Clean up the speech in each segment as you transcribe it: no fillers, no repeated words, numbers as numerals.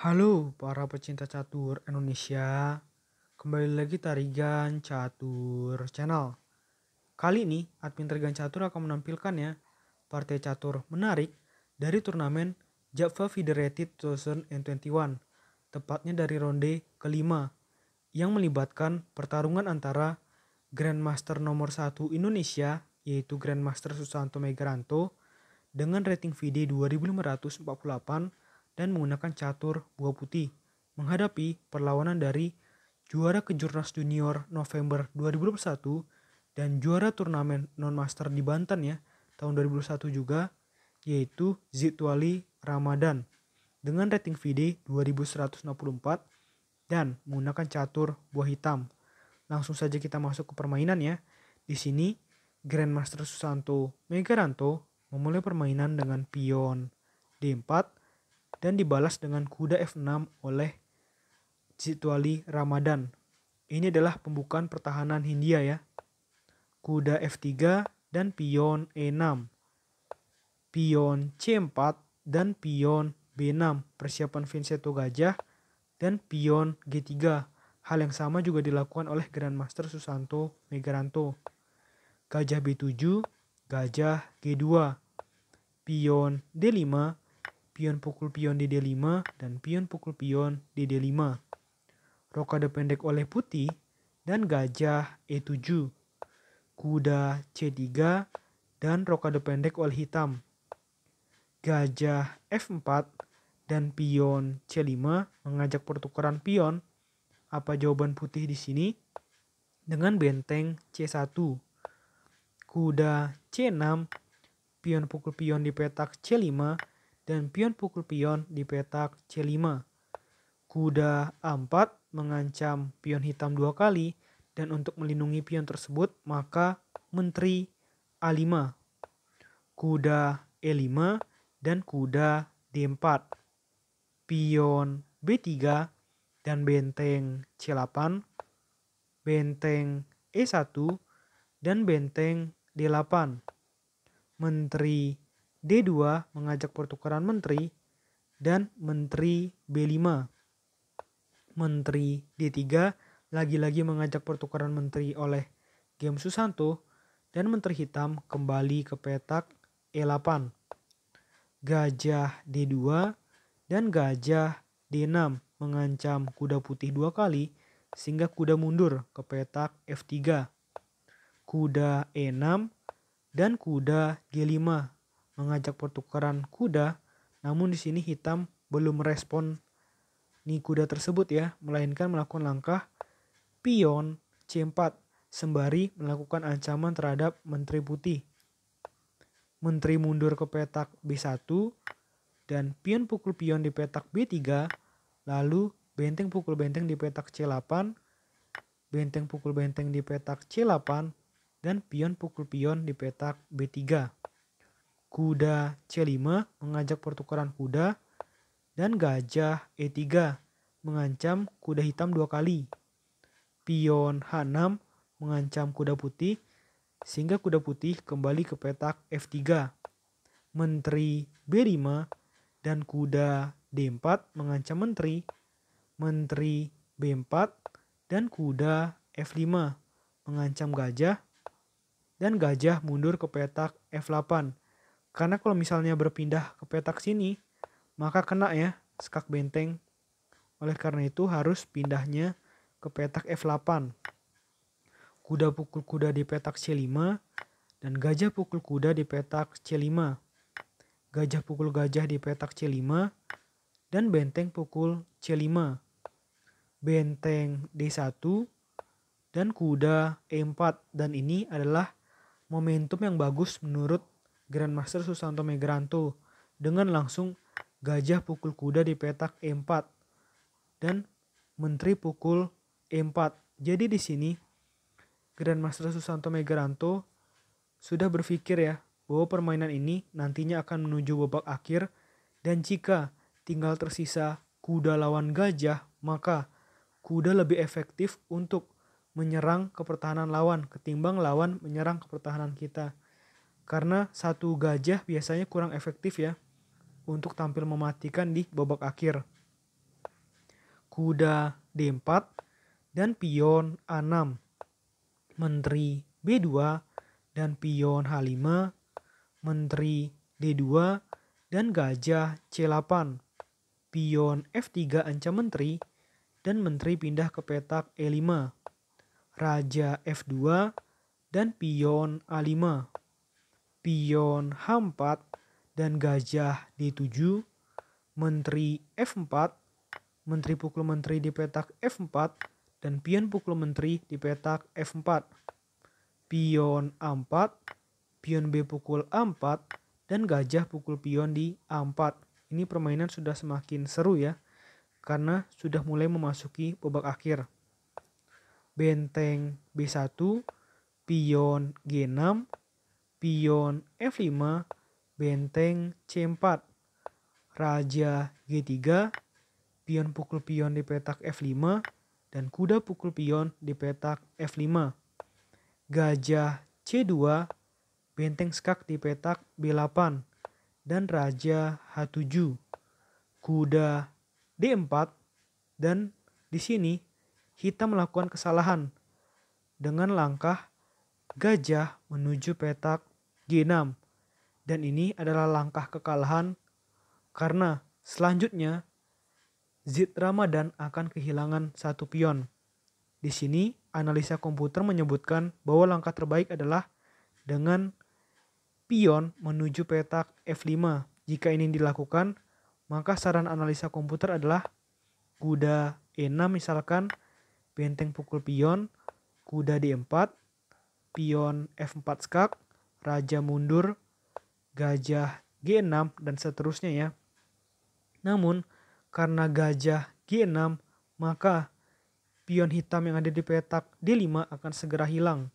Halo para pecinta catur Indonesia, kembali lagi Tarigan Catur Channel. Kali ini admin Tarigan Catur akan menampilkan ya partai catur menarik dari turnamen Java Federated 2021, tepatnya dari ronde kelima yang melibatkan pertarungan antara Grandmaster nomor 1 Indonesia yaitu Grandmaster Susanto Megaranto dengan rating FIDE 2548 dan menggunakan catur buah putih menghadapi perlawanan dari juara Kejurnas Junior November 2021 dan juara turnamen non-master di Banten ya tahun 2021 juga, yaitu Zitwali Ramadan dengan rating FIDE 2164 dan menggunakan catur buah hitam. Langsung saja kita masuk ke permainan ya. Di sini Grandmaster Susanto Megaranto memulai permainan dengan pion D4 dan dibalas dengan kuda F6 oleh Zitwali Ramadan. Ini adalah pembukaan pertahanan Hindia ya. Kuda F3 dan pion E6. Pion C4 dan pion B6. Persiapan Vincenzo Gajah dan pion G3. Hal yang sama juga dilakukan oleh Grandmaster Susanto Megaranto. Gajah B7, gajah G2. Pion D5, pion pukul pion di D5, dan pion pukul pion di D5. Rokade pendek oleh putih dan gajah E7. Kuda C3 dan rokade pendek oleh hitam. Gajah F4 dan pion C5 mengajak pertukaran pion. Apa jawaban putih di sini? Dengan benteng C1. Kuda C6, pion pukul pion di petak C5, dan pion pukul pion di petak C5. Kuda A4 mengancam pion hitam 2 kali, dan untuk melindungi pion tersebut maka menteri A5. Kuda E5 dan kuda D4. Pion B3 dan benteng C8, benteng E1 dan benteng D8. Menteri D2 mengajak pertukaran menteri dan menteri B5. Menteri D3 lagi-lagi mengajak pertukaran menteri oleh Game Susanto dan menteri hitam kembali ke petak E8. Gajah D2 dan gajah D6 mengancam kuda putih 2 kali sehingga kuda mundur ke petak F3. Kuda E6 dan kuda G5 mengajak pertukaran kuda, namun di sini hitam belum merespon nih kuda tersebut ya, melainkan melakukan langkah pion C4 sembari melakukan ancaman terhadap menteri putih. Menteri mundur ke petak B1 dan pion pukul pion di petak B3, lalu benteng pukul benteng di petak C8, benteng pukul benteng di petak C8, dan pion pukul pion di petak B3. Kuda C5 mengajak pertukaran kuda dan gajah E3 mengancam kuda hitam 2 kali. Pion H6 mengancam kuda putih sehingga kuda putih kembali ke petak F3. Menteri B5 dan kuda D4 mengancam menteri, menteri B4 dan kuda F5 mengancam gajah dan gajah mundur ke petak F8. Karena kalau misalnya berpindah ke petak sini, maka kena ya skak benteng. Oleh karena itu harus pindahnya ke petak F8. Kuda pukul kuda di petak C5 dan gajah pukul kuda di petak C5. Gajah pukul gajah di petak C5 dan benteng pukul C5. Benteng D1 dan kuda E4, dan ini adalah momentum yang bagus menurut Grandmaster Susanto Megaranto dengan langsung gajah pukul kuda di petak E4 dan menteri pukul E4. Jadi di sini Grandmaster Susanto Megaranto sudah berpikir ya bahwa permainan ini nantinya akan menuju babak akhir, dan jika tinggal tersisa kuda lawan gajah, maka kuda lebih efektif untuk menyerang ke pertahanan lawan ketimbang lawan menyerang ke pertahanan kita. Karena satu gajah biasanya kurang efektif ya untuk tampil mematikan di babak akhir. kuda D4, dan pion A6. Menteri B2 dan pion H5, menteri D2 dan gajah C8. Pion F3 ancam menteri dan menteri pindah ke petak E5. Raja F2 dan pion A5. Pion H4 dan gajah D7. Menteri F4, menteri pukul menteri di petak F4 dan pion pukul menteri di petak F4. Pion A4, pion B pukul A4 dan gajah pukul pion di A4. Ini permainan sudah semakin seru ya, karena sudah mulai memasuki babak akhir. Benteng B1, pion G6, pion F5, benteng C4. Raja G3, pion pukul pion di petak F5, dan kuda pukul pion di petak F5. Gajah C2, benteng skak di petak B8, dan raja H7. Kuda D4, dan di sini hitam melakukan kesalahan dengan langkah gajah menuju petak G6. Dan ini adalah langkah kekalahan karena selanjutnya Zid Ramadan akan kehilangan satu pion. Di sini analisa komputer menyebutkan bahwa langkah terbaik adalah dengan pion menuju petak F5. Jika ini dilakukan, maka saran analisa komputer adalah kuda E6 misalkan, benteng pukul pion, kuda D4, pion F4 skak, raja mundur, gajah G6, dan seterusnya ya. Namun, karena gajah G6, maka pion hitam yang ada di petak D5 akan segera hilang.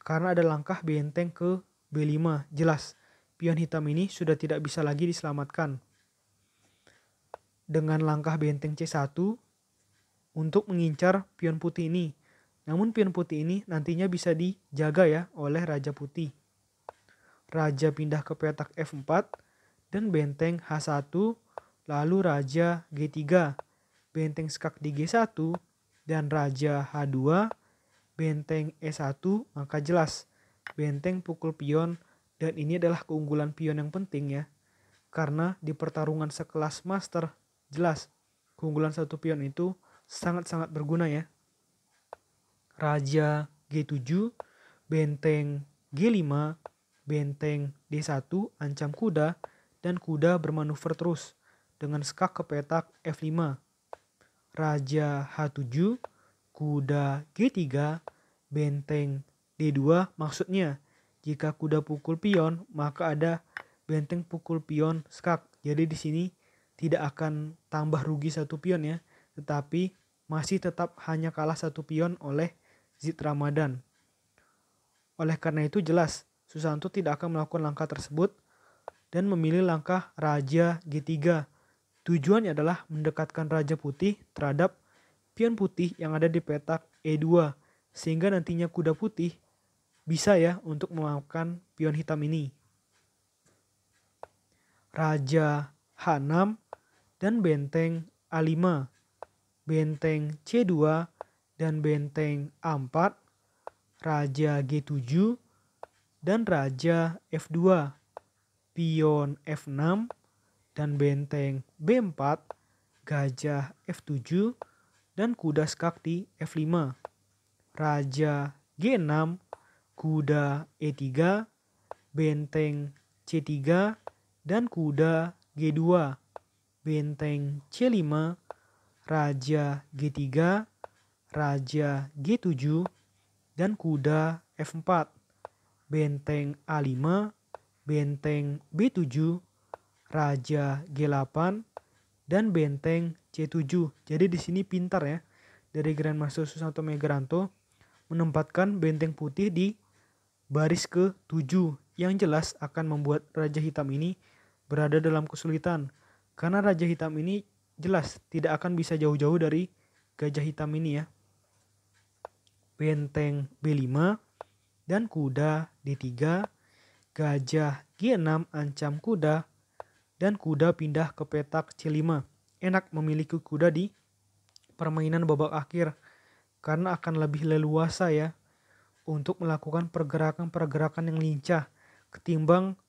Karena ada langkah benteng ke B5, jelas pion hitam ini sudah tidak bisa lagi diselamatkan. Dengan langkah benteng C1 untuk mengincar pion putih ini. Namun pion putih ini nantinya bisa dijaga ya oleh raja putih. Raja pindah ke petak F4 dan benteng H1, lalu raja G3, benteng skak di G1, dan raja H2, benteng E1, maka jelas benteng pukul pion, dan ini adalah keunggulan pion yang penting ya. Karena di pertarungan sekelas master, jelas keunggulan satu pion itu sangat-sangat berguna ya. Raja G7, benteng G5, benteng D1 ancam kuda, dan kuda bermanuver terus dengan skak ke petak F5. Raja H7, kuda G3, benteng D2, maksudnya jika kuda pukul pion maka ada benteng pukul pion skak. Jadi di sini tidak akan tambah rugi satu pion ya, tetapi masih tetap hanya kalah satu pion oleh Zid Ramadan. Oleh karena itu jelas Susanto tidak akan melakukan langkah tersebut dan memilih langkah raja G3. Tujuannya adalah mendekatkan raja putih terhadap pion putih yang ada di petak E2, sehingga nantinya kuda putih bisa ya untuk melakukan pion hitam ini. Raja H6 dan benteng A5, benteng C2 dan benteng A4, raja G7 dan raja F2, pion F6 dan benteng B4, gajah F7 dan kuda skak di F5, raja G6, kuda E3, benteng C3 dan kuda G2, benteng C5, raja G3, raja G7 dan kuda F4, benteng A5, benteng B7, raja G8 dan benteng C7. Jadi di sini pintar ya dari Grandmaster Susanto Megaranto menempatkan benteng putih di baris ke-7 yang jelas akan membuat raja hitam ini berada dalam kesulitan. Karena raja hitam ini jelas tidak akan bisa jauh-jauh dari gajah hitam ini ya. Benteng B5 dan kuda D3, gajah G6 ancam kuda, dan kuda pindah ke petak C5. Enak memiliki kuda di permainan babak akhir karena akan lebih leluasa ya untuk melakukan pergerakan-pergerakan yang lincah ketimbang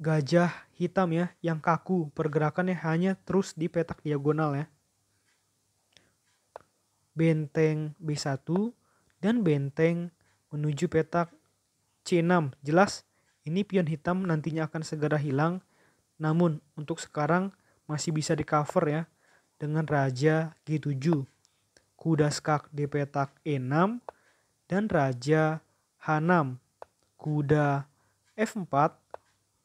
gajah hitam ya yang kaku, pergerakannya hanya terus di petak diagonal ya. Benteng B1 dan benteng menuju petak C6. Jelas ini pion hitam nantinya akan segera hilang, namun untuk sekarang masih bisa di cover ya dengan raja G7. Kuda skak di petak E6 dan raja H6. Kuda F4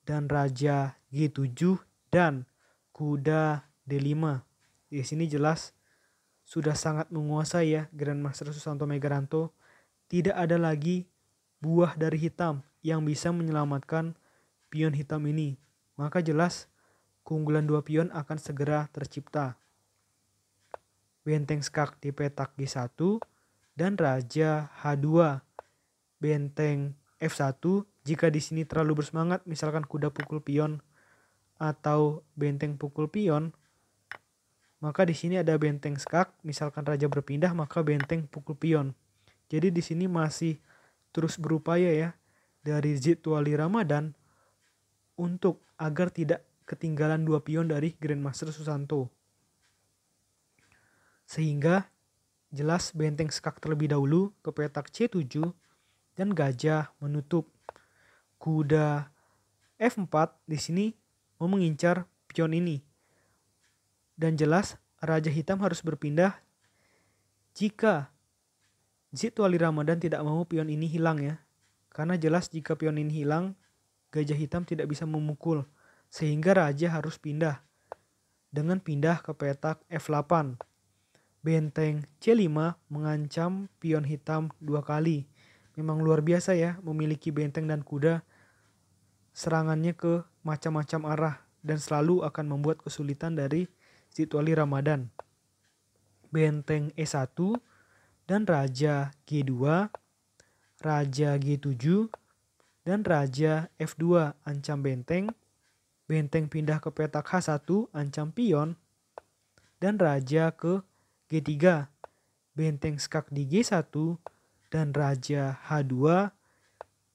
dan raja G7 dan kuda D5. Di sini jelas sudah sangat menguasai ya Grandmaster Susanto Megaranto. Tidak ada lagi buah dari hitam yang bisa menyelamatkan pion hitam ini. Maka jelas keunggulan dua pion akan segera tercipta. Benteng skak di petak G1 dan raja H2. Benteng F1 jika di sini terlalu bersemangat, misalkan kuda pukul pion atau benteng pukul pion, maka di sini ada benteng skak, misalkan raja berpindah maka benteng pukul pion. Jadi di sini masih terus berupaya ya dari Zitwali Ramadan untuk agar tidak ketinggalan dua pion dari Grandmaster Susanto. Sehingga jelas benteng skak terlebih dahulu ke petak C7 dan gajah menutup. Kuda F4 di sini mau mengincar pion ini. Dan jelas raja hitam harus berpindah jika Zitwali Ramadan tidak mau pion ini hilang ya. Karena jelas jika pion ini hilang, gajah hitam tidak bisa memukul. Sehingga raja harus pindah. Dengan pindah ke petak F8. Benteng C5 mengancam pion hitam 2 kali. Memang luar biasa ya memiliki benteng dan kuda. Serangannya ke macam-macam arah dan selalu akan membuat kesulitan dari Zitwali Ramadan. Benteng E1 dan raja G2, raja G7 dan raja F2 ancam benteng. Benteng pindah ke petak H1 ancam pion dan raja ke G3. Benteng skak di G1 dan raja H2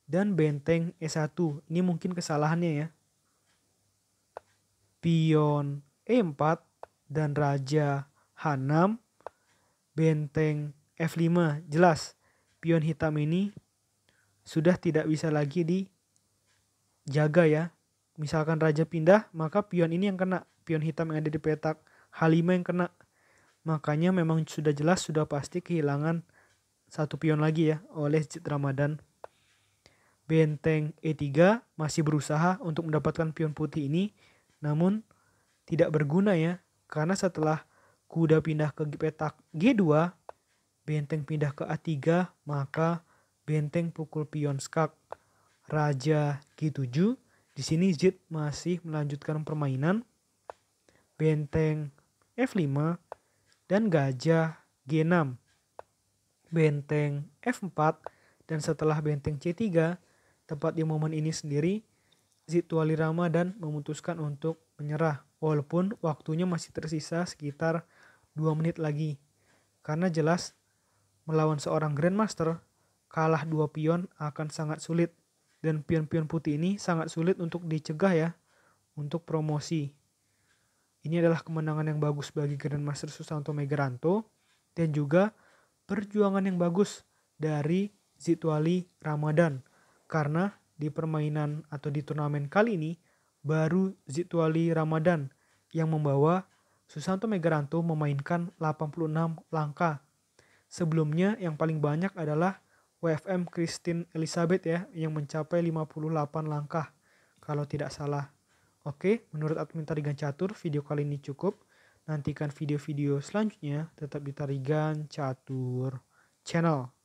dan benteng E1. Ini mungkin kesalahannya ya. Pion E4 dan raja H6. Benteng F5. Jelas pion hitam ini sudah tidak bisa lagi dijaga ya. Misalkan raja pindah maka pion ini yang kena. Pion hitam yang ada di petak H5 yang kena. Makanya memang sudah jelas sudah pasti kehilangan satu pion lagi ya oleh Zit Ramadan. Benteng E3 masih berusaha untuk mendapatkan pion putih ini, namun tidak berguna ya, karena setelah kuda pindah ke petak G2, benteng pindah ke A3, maka benteng pukul pion skak raja G7. Di sini Zit masih melanjutkan permainan. Benteng F5 dan gajah G6. Benteng F4 dan setelah benteng C3, tepat di momen ini sendiri, Zitwali Ramadan memutuskan untuk menyerah. Walaupun waktunya masih tersisa sekitar 2 menit lagi. Karena jelas melawan seorang Grandmaster, kalah 2 pion akan sangat sulit. Dan pion-pion putih ini sangat sulit untuk dicegah ya, untuk promosi. Ini adalah kemenangan yang bagus bagi Grandmaster Susanto Megaranto. Dan juga perjuangan yang bagus dari Zitwali Ramadan. Karena di permainan atau di turnamen kali ini baru Zitwali Ramadan yang membawa Susanto Megaranto memainkan 86 langkah. Sebelumnya yang paling banyak adalah WFM Christine Elizabeth ya yang mencapai 58 langkah kalau tidak salah. Oke, menurut admin Tarigan Catur video kali ini cukup. Nantikan video-video selanjutnya tetap di Tarigan Catur Channel.